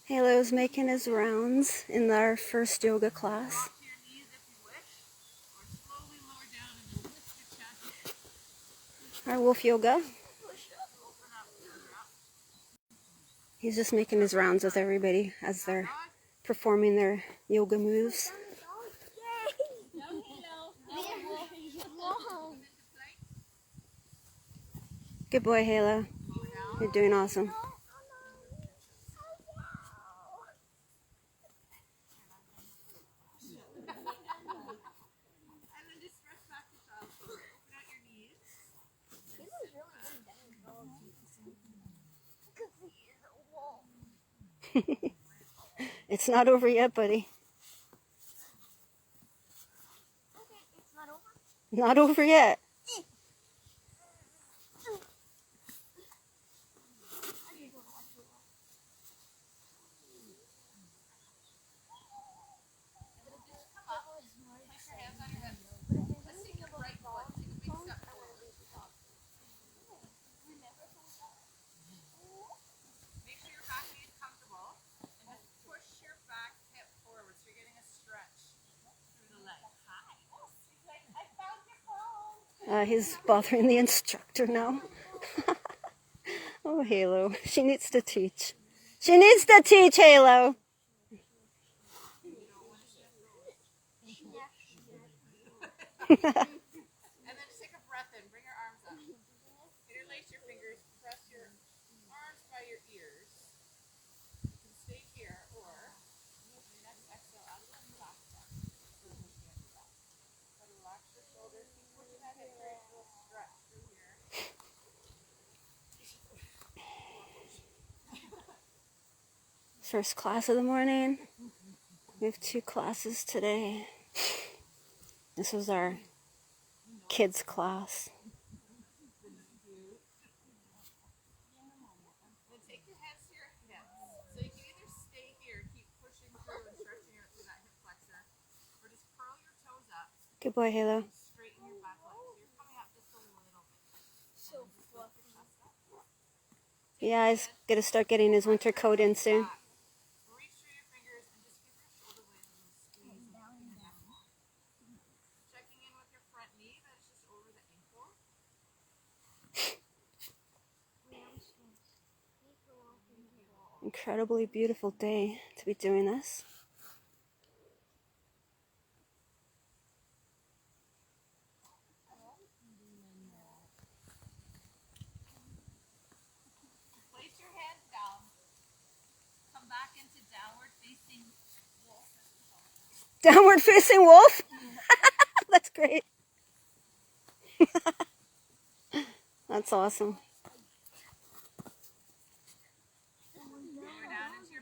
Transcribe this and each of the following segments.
Halo's making his rounds in our first yoga class. Our wolf yoga. He's just making his rounds with everybody as they're performing their yoga moves. Good boy, Halo. You're doing awesome. It's not over yet, buddy. Not over yet. He's bothering the instructor now. Oh, Halo. She needs to teach. She needs to teach, Halo. And then just take a breath in. Bring your arms up. Interlace your fingers. Press your arms by your ears. You can stay here, or your next exhale out of the back. So relax your shoulders. Keep pushing that hip very full stretch through here. First class of the morning. We have 2 classes today. This was our kids class. Then take your hands to your hips. So you can either stay here, keep pushing through and stretching out through that hip flexor, or just curl your toes up. Good boy, Halo. Straighten your back leg. So you're coming up just a little bit. So fluffy. Yeah, he's going to start getting his winter coat in soon. Reach through your fingers and just give your shoulder blades a little squeeze. Checking in with your front knee, that is just over the ankle. Incredibly beautiful day to be doing this. Place your hands down. Come back into downward facing wolf. Downward facing wolf? That's great. That's awesome.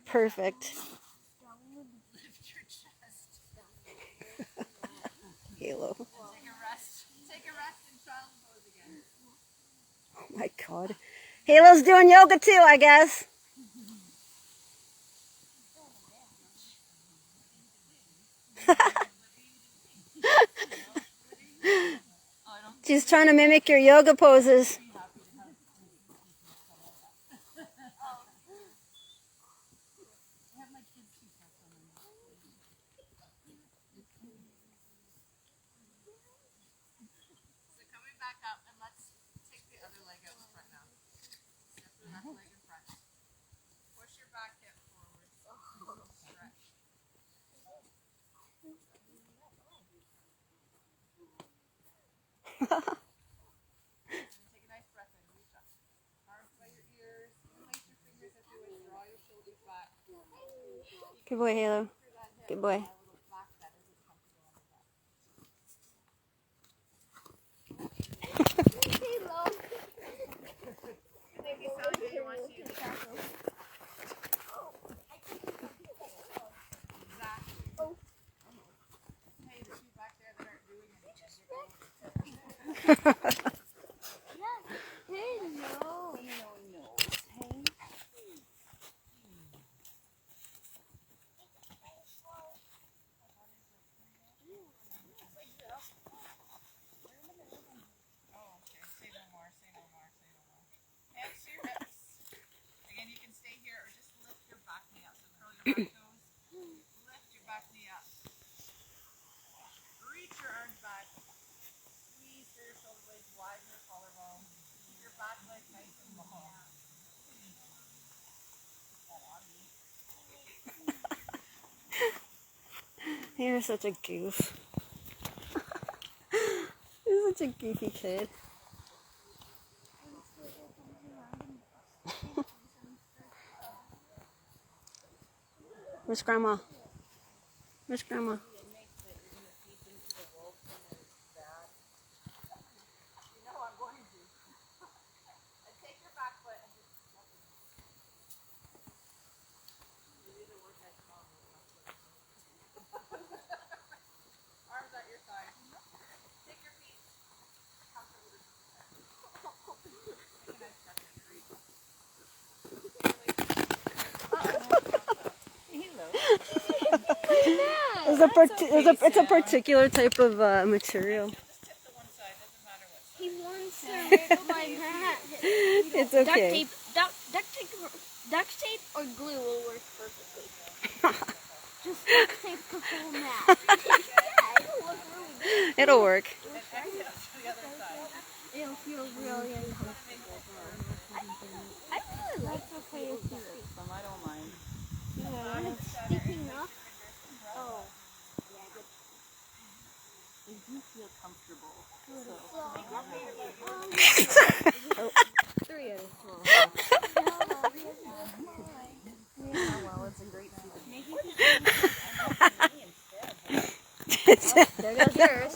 Perfect. Lift your chest. Halo. Take a rest. Take a rest in child's pose again. Oh my God. Halo's doing yoga too, I guess. She's trying to mimic your yoga poses. So coming back up, and let's take the other leg out in front now. Step the left leg in front. Push your back hip forward. Stretch. Take a nice breath in. Reach up. Arms by your ears. Interlace your fingers if you wish. Draw your shoulders back. Good boy, Halo. Good boy. Lift your back knee up. Reach your arms back. Squeeze through your shoulder blades, widen your collarbone. Keep your back leg nice and long. You're such a goof. You're such a goofy kid. Where's Grandma? Where's Grandma? You know I'm going to. And take your back foot and just arms at your side. Take your feet comfortably. Take a nice breath in. It's a particular type of material. Just tip to one side, doesn't matter what side. He wants to rip my hat. It's okay. Duct tape or glue will work perfectly. Just duct tape the whole mat. Yeah, it'll look really good. It'll work. And exhale to the other side. It'll feel really uncomfortable. I really like the way it feels. I don't mind. When it's sticking up. Oh. You do feel comfortable. Three out of 12. Well, it's a great season. There goes yours.